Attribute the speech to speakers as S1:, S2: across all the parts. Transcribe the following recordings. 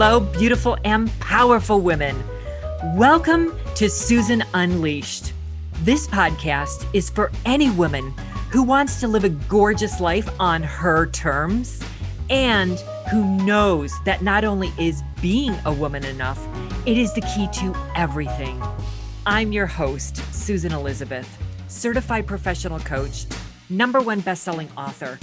S1: Hello, beautiful and powerful women. Welcome to Susan Unleashed. This podcast is for any woman who wants to live a gorgeous life on her terms and who knows that not only is being a woman enough, it is the key to everything. I'm your host, Susan Elizabeth, certified professional coach, #1 best-selling author,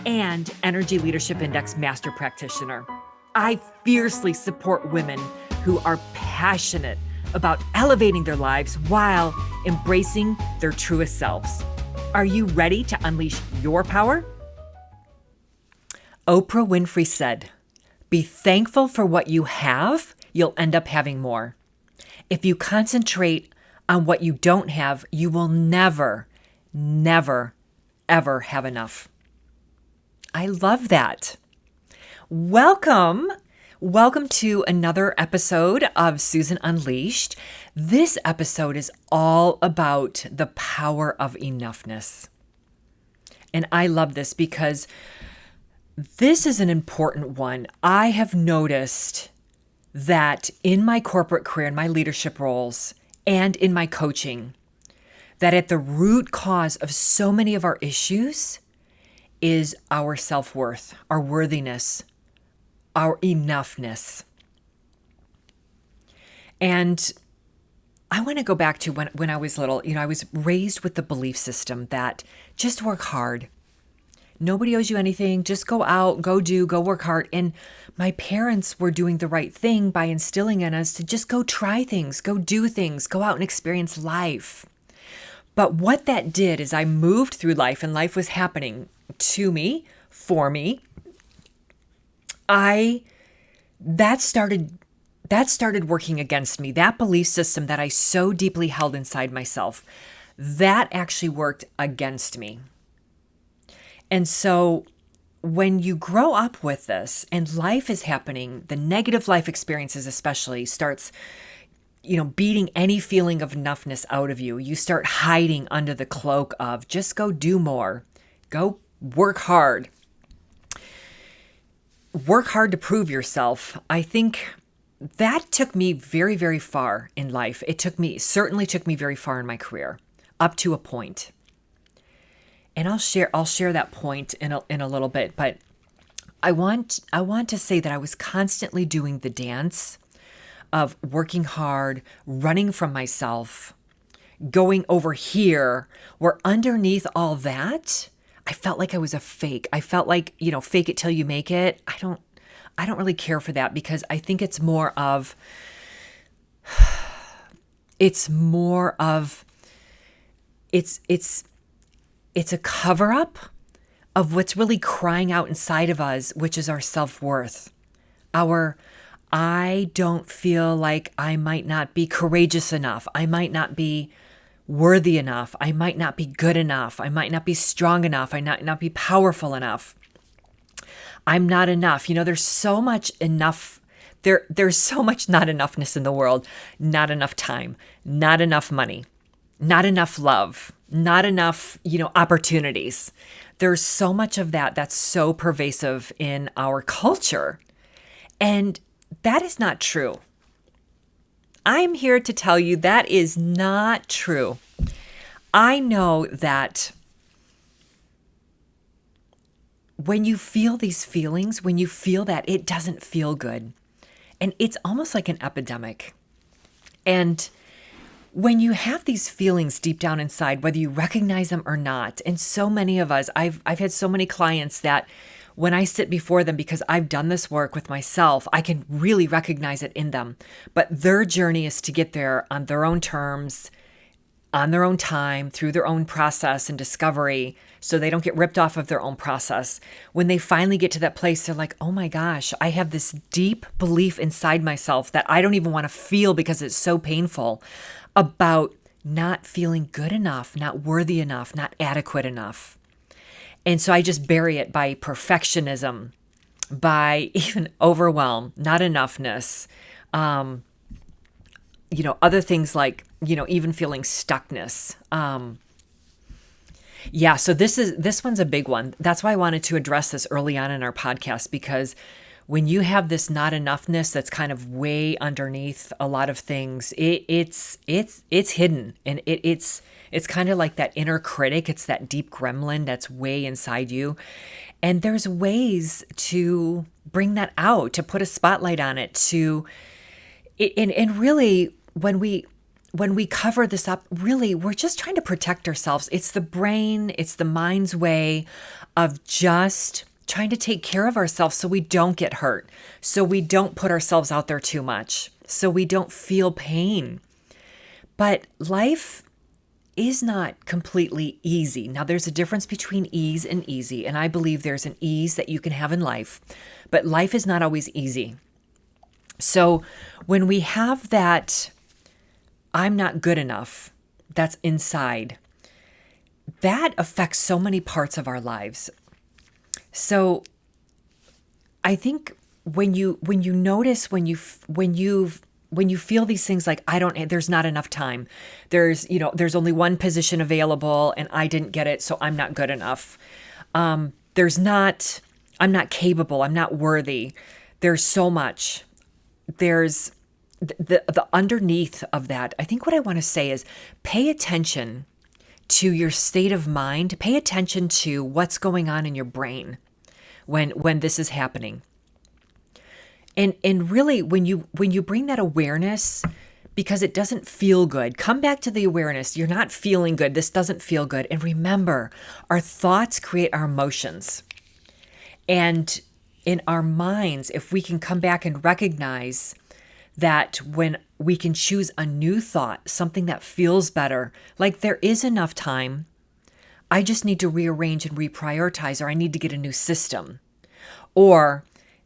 S1: and Energy Leadership Index master practitioner. I fiercely support women who are passionate about elevating their lives while embracing their truest selves. Are you ready to unleash your power? Oprah Winfrey said, "Be thankful for what you have, you'll end up having more. If you concentrate on what you don't have, you will never, ever have enough." I love that. Welcome to another episode of Susan Unleashed. This episode is all about the power of enoughness. And I love this because this is an important one. I have noticed that in my corporate career, in my leadership roles, and in my coaching, that at the root cause of so many of our issues is our self-worth, our worthiness, our enoughness. And I want to go back to when I was little. I was raised with the belief system that just work hard. Nobody owes you anything. Just go out, go work hard. And my parents were doing the right thing by instilling in us to just go try things, go do things, go out and experience life. But what that did is I moved through life and life was happening to me, for me. That started working against me. That belief system that I so deeply held inside myself, that actually worked against me. And so when you grow up with this and life is happening, the negative life experiences especially starts, beating any feeling of enoughness out of you. You start hiding under the cloak of just go do more, go work hard. Work hard to prove yourself. I think that took me very, very far in life. Certainly took me very far in my career, up to a point. And I'll share that point in a little bit, but I want to say that I was constantly doing the dance of working hard, running from myself, going over here, where underneath all that, I felt like I was a fake. I felt like, fake it till you make it. I don't really care for that because I think it's a cover up of what's really crying out inside of us, which is our self-worth. I don't feel like I might not be courageous enough. I might not be worthy enough. I might not be good enough. I might not be strong enough. I might not be powerful enough. I'm not enough. There's so much enough. There's so much not enoughness in the world. Not enough time, not enough money, not enough love, not enough, opportunities. There's so much of that that's so pervasive in our culture. And that is not true. I'm here to tell you that is not true. I know that when you feel these feelings, when you feel that, it doesn't feel good. And it's almost like an epidemic. And when you have these feelings deep down inside, whether you recognize them or not, and so many of us, I've had so many clients that when I sit before them, because I've done this work with myself, I can really recognize it in them. But their journey is to get there on their own terms, on their own time, through their own process and discovery, so they don't get ripped off of their own process. When they finally get to that place, they're like, oh my gosh, I have this deep belief inside myself that I don't even want to feel because it's so painful about not feeling good enough, not worthy enough, not adequate enough. And so I just bury it by perfectionism, by even overwhelm, not enoughness, other things like, even feeling stuckness. So this one's a big one. That's why I wanted to address this early on in our podcast, because when you have this not enoughness that's kind of way underneath a lot of things, it's hidden, and it's kind of like that inner critic. It's that deep gremlin that's way inside you. And there's ways to bring that out, to put a spotlight on it, and really when we cover this up, really, we're just trying to protect ourselves. It's the brain, it's the mind's way of just trying to take care of ourselves so we don't get hurt, so we don't put ourselves out there too much, so we don't feel pain. But life is not completely easy. Now, there's a difference between ease and easy, and I believe there's an ease that you can have in life, but life is not always easy. So when we have that I'm not good enough that's inside, that affects so many parts of our lives. So I think when you notice, when you feel these things like there's not enough time, there's only one position available and I didn't get it, so I'm not good enough. I'm not capable, I'm not worthy. There's so much. There's the underneath of that. I think what I want to say is pay attention to your state of mind. Pay attention to what's going on in your brain when this is happening. And really, when you bring that awareness, because it doesn't feel good, come back to the awareness. You're not feeling good. This doesn't feel good. And remember, our thoughts create our emotions. And in our minds, if we can come back and recognize that when we can choose a new thought, something that feels better, like there is enough time, I just need to rearrange and reprioritize, or I need to get a new system. Or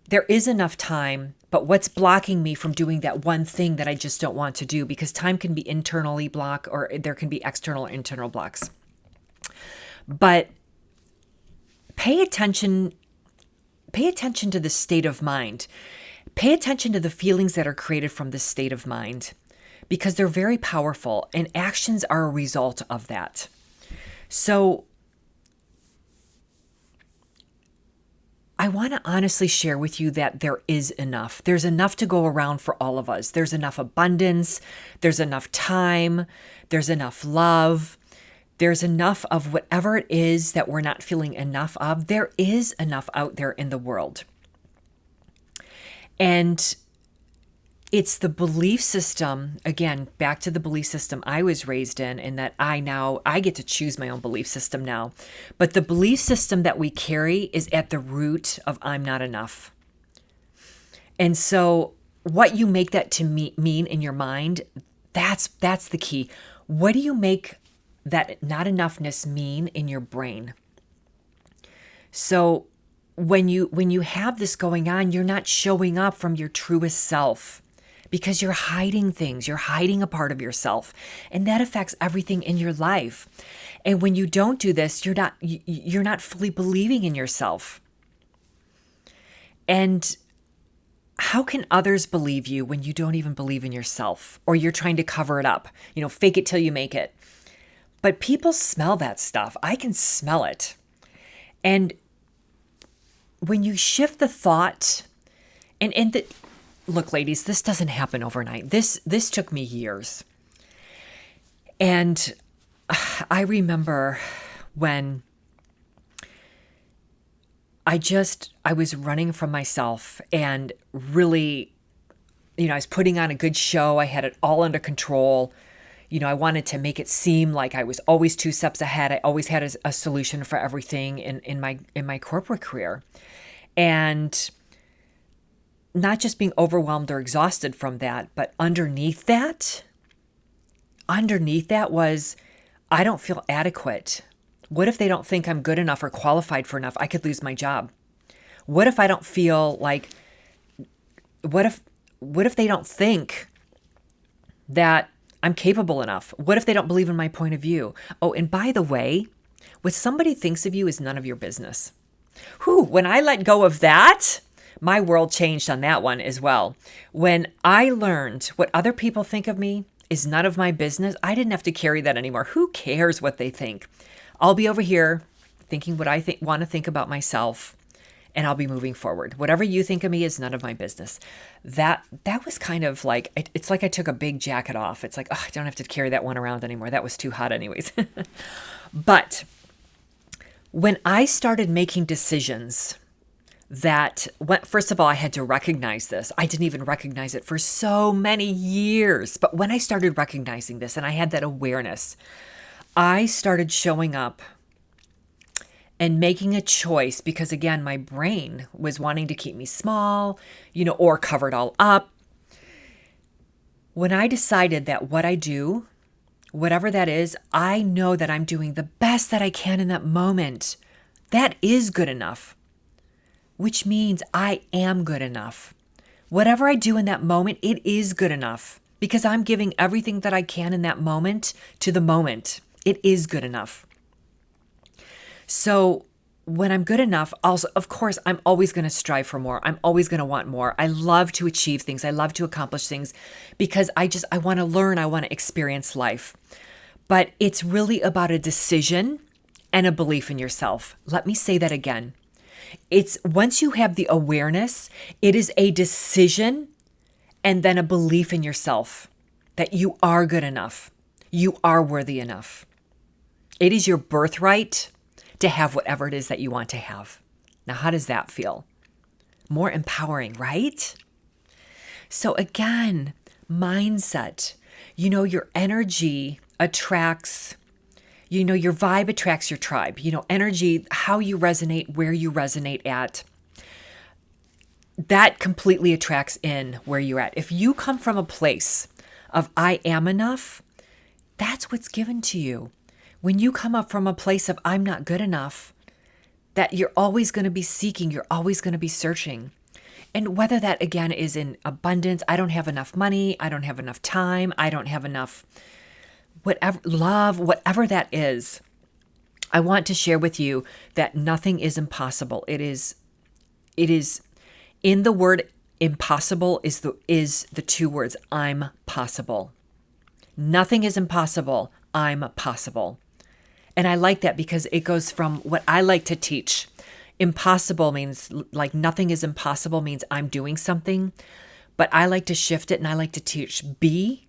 S1: there is enough time, but what's blocking me from doing that one thing that I just don't want to do? Because time can be internally blocked, or there can be external or internal blocks. But pay attention to the state of mind. Pay attention to the feelings that are created from this state of mind, because they're very powerful and actions are a result of that. So I want to honestly share with you that there is enough. There's enough to go around for all of us. There's enough abundance. There's enough time. There's enough love. There's enough of whatever it is that we're not feeling enough of. There is enough out there in the world. And it's the belief system, again, back to the belief system I was raised in, and that I get to choose my own belief system now. But the belief system that we carry is at the root of I'm not enough. And so what you make that to mean in your mind, that's the key. What do you make that not enoughness mean in your brain? So when you have this going on, you're not showing up from your truest self, because you're hiding things. You're hiding a part of yourself, and that affects everything in your life. And when you don't do this, you're not fully believing in yourself. And how can others believe you when you don't even believe in yourself, or you're trying to cover it up? Fake it till you make it. But people smell that stuff. I can smell it. And when you shift the thought, look, ladies, this doesn't happen overnight. This took me years. And I remember when I was running from myself, and really, I was putting on a good show. I had it all under control. I wanted to make it seem like I was always 2 steps ahead. I always had a solution for everything in my corporate career. And not just being overwhelmed or exhausted from that, but underneath that was, I don't feel adequate. What if they don't think I'm good enough or qualified for enough? I could lose my job. What if I don't feel like, what if they don't think that I'm capable enough? What if they don't believe in my point of view? Oh, and by the way, what somebody thinks of you is none of your business. When I let go of that, my world changed on that one as well. When I learned what other people think of me is none of my business, I didn't have to carry that anymore. Who cares what they think? I'll be over here thinking what I want to think about myself, and I'll be moving forward. Whatever you think of me is none of my business. That was kind of like, it's like I took a big jacket off. It's like, oh, I don't have to carry that one around anymore. That was too hot anyways. But when I started making decisions first of all, I had to recognize this. I didn't even recognize it for so many years. But when I started recognizing this and I had that awareness, I started showing up and making a choice because, again, my brain was wanting to keep me small, or covered all up. When I decided that what I do, whatever that is, I know that I'm doing the best that I can in that moment. That is good enough, which means I am good enough. Whatever I do in that moment, it is good enough because I'm giving everything that I can in that moment to the moment. It is good enough. So when I'm good enough, also, of course, I'm always going to strive for more. I'm always going to want more. I love to achieve things. I love to accomplish things because I want to learn. I want to experience life. But it's really about a decision and a belief in yourself. Let me say that again. It's once you have the awareness, it is a decision and then a belief in yourself that you are good enough. You are worthy enough. It is your birthright to have whatever it is that you want to have. Now, how does that feel? More empowering, right? So again, mindset. Your energy attracts, your vibe attracts your tribe. Energy, how you resonate, where you resonate at. That completely attracts in where you're at. If you come from a place of I am enough, that's what's given to you. When you come up from a place of I'm not good enough, that you're always going to be seeking, you're always going to be searching. And whether that, again, is in abundance, I don't have enough money, I don't have enough time, I don't have enough whatever, love, whatever that is, I want to share with you that nothing is impossible. It is in the word impossible is the two words, I'm possible. Nothing is impossible, I'm possible. And I like that because it goes from what I like to teach. Impossible means like nothing is impossible means I'm doing something, but I like to shift it and I like to teach be,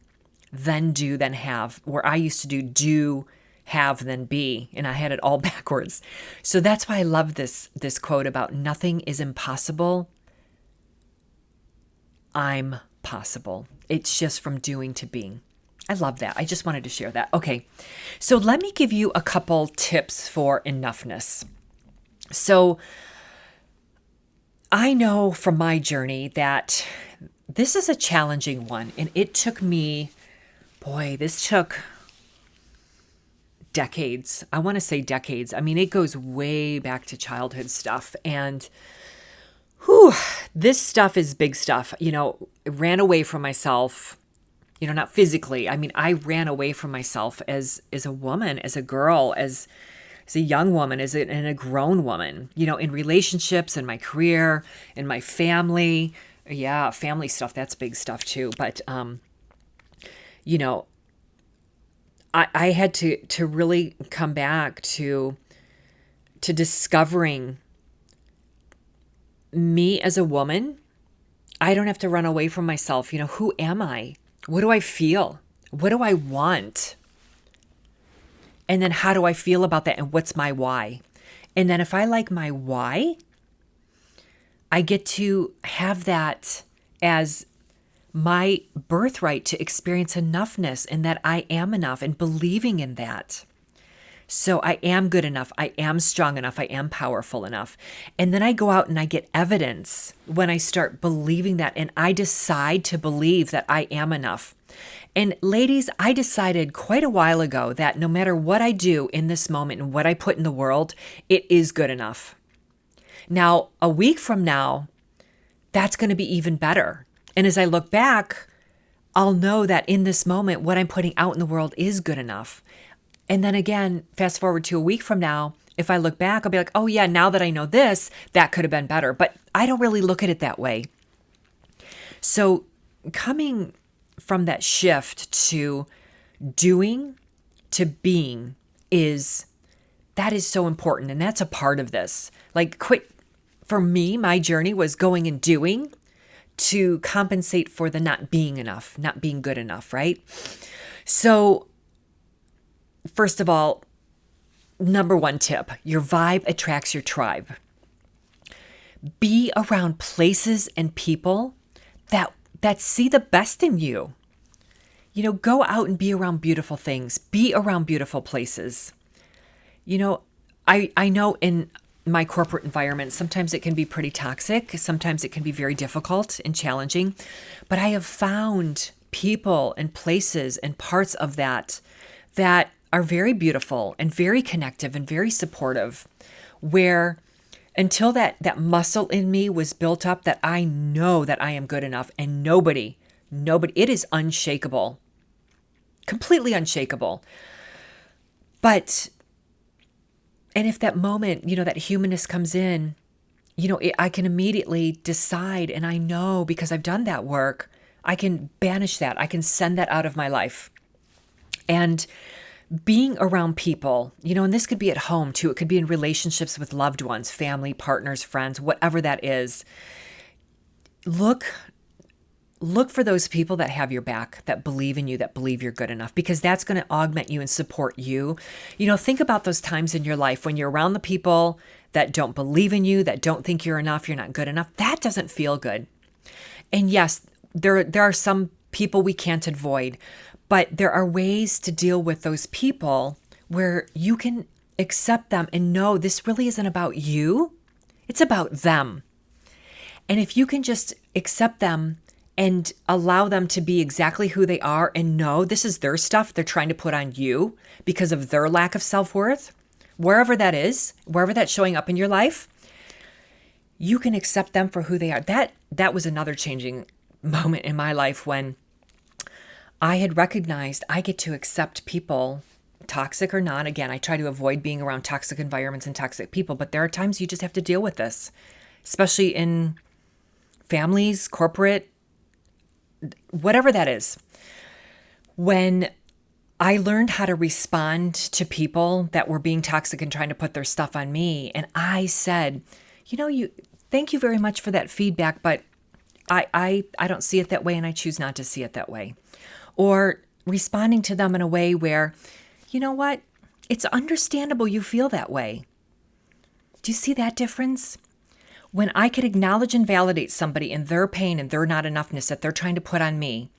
S1: then do, then have, where I used to do, have, then be, and I had it all backwards. So that's why I love this quote about nothing is impossible. I'm possible. It's just from doing to being. I love that. I just wanted to share that. Okay, so let me give you a couple tips for enoughness. So I know from my journey that this is a challenging one, and it took me, this took decades. I want to say decades. I mean, it goes way back to childhood stuff, and this stuff is big stuff. I ran away from myself. Not physically. I mean, I ran away from myself as a woman, as a girl, as a young woman, and a grown woman, in relationships, in my career, in my family. Yeah, family stuff, that's big stuff too. But, I had to really come back to discovering me as a woman. I don't have to run away from myself. Who am I? What do I feel? What do I want? And then how do I feel about that? And what's my why? And then if I like my why, I get to have that as my birthright to experience enoughness and that I am enough and believing in that. So I am good enough. I am strong enough. I am powerful enough. And then I go out and I get evidence when I start believing that. And I decide to believe that I am enough. And ladies, I decided quite a while ago that no matter what I do in this moment and what I put in the world, it is good enough. Now, a week from now, that's going to be even better. And as I look back, I'll know that in this moment, what I'm putting out in the world is good enough. And then again, fast forward to a week from now, if I look back, I'll be like, oh yeah, now that I know this, that could have been better. But I don't really look at it that way. So coming from that shift to doing to being that is so important. And that's a part of this. Like quit for me, my journey was going and doing to compensate for the not being enough, not being good enough, right? So, first of all, number one tip, your vibe attracts your tribe. Be around places and people that see the best in you. Go out and be around beautiful things. Be around beautiful places. I know in my corporate environment, sometimes it can be pretty toxic. Sometimes it can be very difficult and challenging. But I have found people and places and parts of that are very beautiful and very connective and very supportive, where until that muscle in me was built up, that I know that I am good enough, and nobody, it is unshakable, completely unshakable. And if that moment, that humanness comes in, I can immediately decide, and I know because I've done that work, I can banish that. I can send that out of my life. And being around people, and this could be at home too. It could be in relationships with loved ones, family, partners, friends, whatever that is. Look for those people that have your back, that believe in you, that believe you're good enough, because that's going to augment you and support you. Think about those times in your life when you're around the people that don't believe in you, that don't think you're enough, you're not good enough. That doesn't feel good. And yes, there are some people we can't avoid, but there are ways to deal with those people where you can accept them and know this really isn't about you. It's about them. And if you can just accept them and allow them to be exactly who they are and know this is their stuff they're trying to put on you because of their lack of self-worth, wherever that is, wherever that's showing up in your life, you can accept them for who they are. That was another changing moment in my life when I had recognized I get to accept people, toxic or not. Again, I try to avoid being around toxic environments and toxic people, but there are times you just have to deal with this, especially in families, corporate, whatever that is. When I learned how to respond to people that were being toxic and trying to put their stuff on me, and I said, thank you very much for that feedback, but I don't see it that way, and I choose not to see it that way. Or responding to them in a way where, you know what? It's understandable you feel that way. Do you see that difference? When I could acknowledge and validate somebody in their pain and their not enoughness that they're trying to put on me,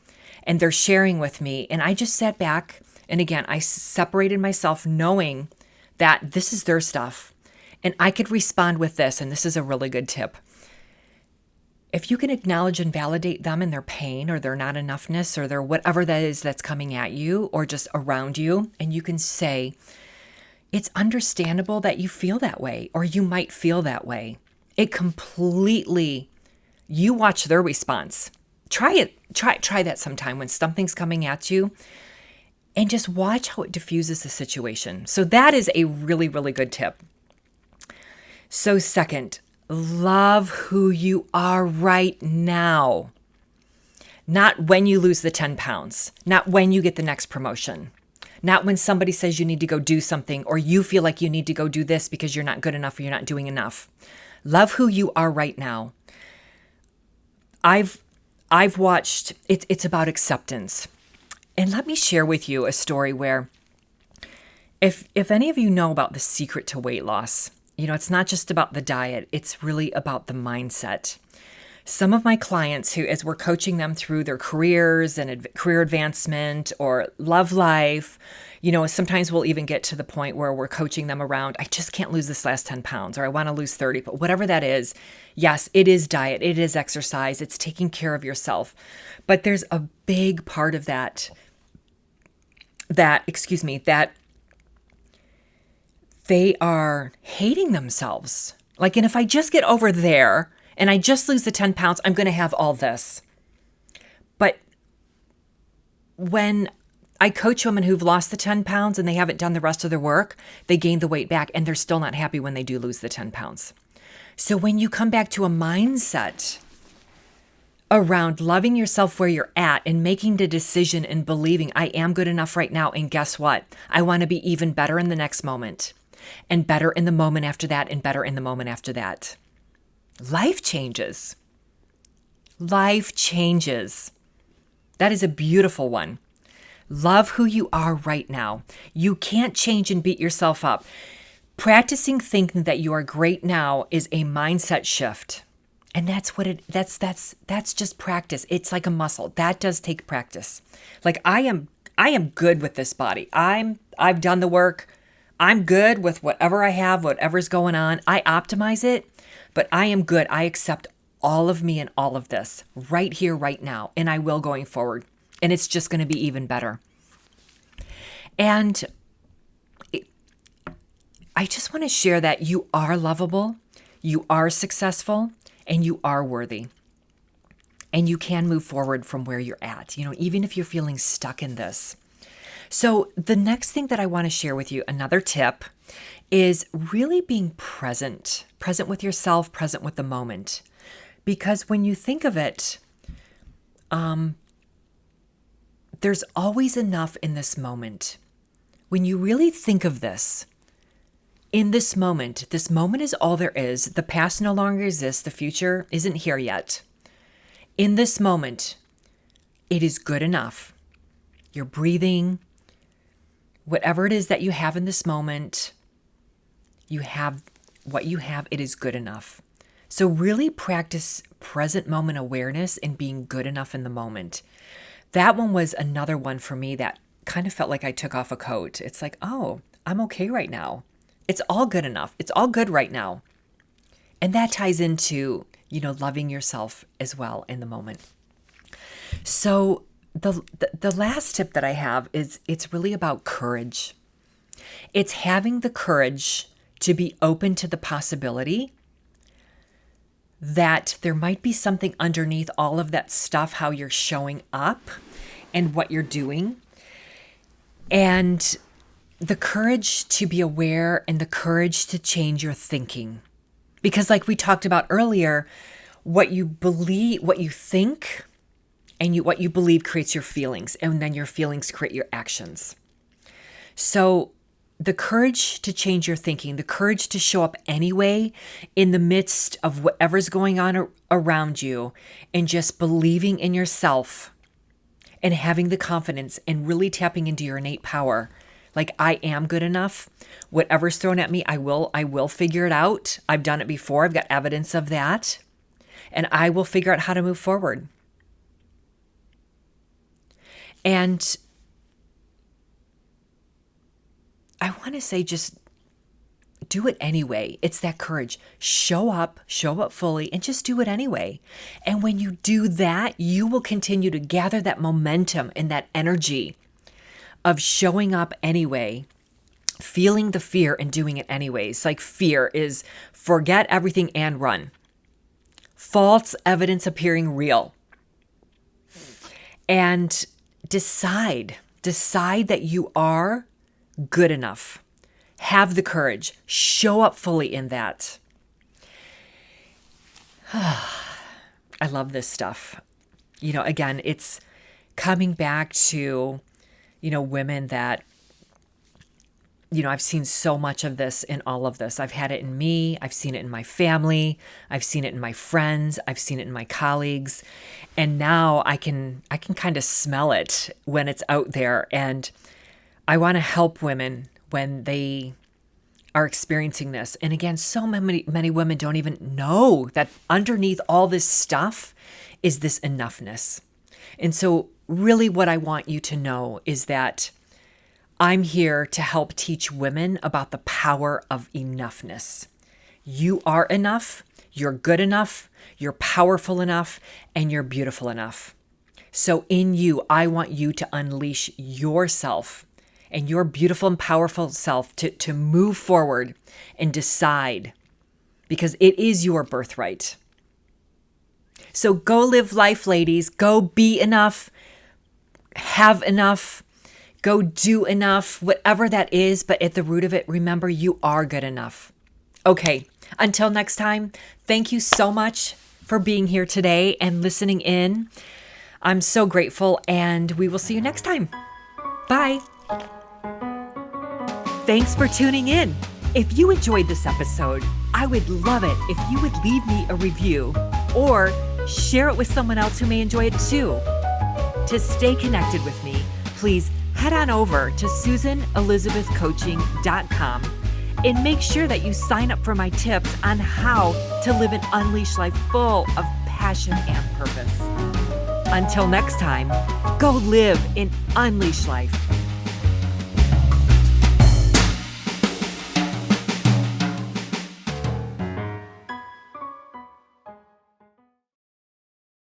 S1: and they're sharing with me, and I just sat back, and again, I separated myself knowing that this is their stuff, and I could respond with this, and this is a really good tip. If you can acknowledge and validate them in their pain or their not enoughness or their whatever that is that's coming at you or just around you, and you can say, it's understandable that you feel that way, or you might feel that way. It completely, you watch their response. Try it. Try that sometime when something's coming at you, and just watch how it diffuses the situation. So that is a really, really good tip. So second, love who you are right now. Not when you lose the 10 pounds, not when you get the next promotion, not when somebody says you need to go do something or you feel like you need to go do this because you're not good enough or you're not doing enough. Love who you are right now. I've watched, it's about acceptance. And let me share with you a story where if any of you know about the secret to weight loss, it's not just about the diet, it's really about the mindset. Some of my clients who, as we're coaching them through their careers and career advancement or love life, sometimes we'll even get to the point where we're coaching them around, I just can't lose this last 10 pounds, or I want to lose 30, but whatever that is, yes, it is diet, it is exercise, it's taking care of yourself. But there's a big part of that they are hating themselves. And if I just get over there and I just lose the 10 pounds, I'm going to have all this. But when I coach women who've lost the 10 pounds and they haven't done the rest of their work, they gain the weight back and they're still not happy when they do lose the 10 pounds. So when you come back to a mindset around loving yourself where you're at and making the decision and believing I am good enough right now, and guess what? I want to be even better in the next moment. And better in the moment after that, and better in the moment after that. life changes. Life changes. That is a beautiful one. Love who you are right now. You can't change and beat yourself up. Practicing thinking that you are great now is a mindset shift. And that's just practice. It's like a muscle. That does take practice. Like I am good with this body. I've done the work. I'm good with whatever I have, whatever's going on. I optimize it, but I am good. I accept all of me and all of this right here, right now, and I will going forward. And it's just going to be even better. And I just want to share that you are lovable, you are successful, and you are worthy. And you can move forward from where you're at, even if you're feeling stuck in this. So the next thing that I want to share with you, another tip, is really being present with yourself, present with the moment. Because when you think of it, there's always enough in this moment. When you really think of this, in this moment is all there is. The past no longer exists. The future isn't here yet. In this moment, it is good enough. You're breathing. Whatever it is that you have in this moment, you have what you have, it is good enough. So really practice present moment awareness and being good enough in the moment. That one was another one for me that kind of felt like I took off a coat. It's like, oh, I'm okay right now. It's all good enough. It's all good right now. And that ties into, loving yourself as well in the moment. So the last tip that I have is it's really about courage. It's having the courage to be open to the possibility that there might be something underneath all of that stuff, how you're showing up and what you're doing. And the courage to be aware and the courage to change your thinking. Because like we talked about earlier, what you believe, what you think, and what you believe creates your feelings. And then your feelings create your actions. So the courage to change your thinking, the courage to show up anyway in the midst of whatever's going on around you, and just believing in yourself and having the confidence and really tapping into your innate power. Like, I am good enough. Whatever's thrown at me, I will figure it out. I've done it before. I've got evidence of that. And I will figure out how to move forward. And I want to say, just do it anyway. It's that courage. Show up fully, and just do it anyway. And when you do that, you will continue to gather that momentum and that energy of showing up anyway, feeling the fear and doing it anyways. Like, fear is forget everything and run. False evidence appearing real. And decide that you are good enough. Have the courage. Show up fully in that. I love this stuff. Again, it's coming back to, women that, I've seen so much of this in all of this. I've had it in me. I've seen it in my family. I've seen it in my friends. I've seen it in my colleagues. And now I can kind of smell it when it's out there. And I want to help women when they are experiencing this. And again, so many women don't even know that underneath all this stuff is this enoughness. And so really what I want you to know is that I'm here to help teach women about the power of enoughness. You are enough, you're good enough, you're powerful enough, and you're beautiful enough. So in you, I want you to unleash yourself and your beautiful and powerful self to move forward and decide, because it is your birthright. So go live life, ladies. Go be enough, have enough, go do enough, whatever that is. But at the root of it, remember, you are good enough. Okay, until next time, thank you so much for being here today and listening in. I'm so grateful, and we will see you next time. Bye. Thanks for tuning in. If you enjoyed this episode, I would love it if you would leave me a review or share it with someone else who may enjoy it too. To stay connected with me, please head on over to SusanElizabethCoaching.com and make sure that you sign up for my tips on how to live an unleashed life full of passion and purpose. Until next time, go live an unleashed life.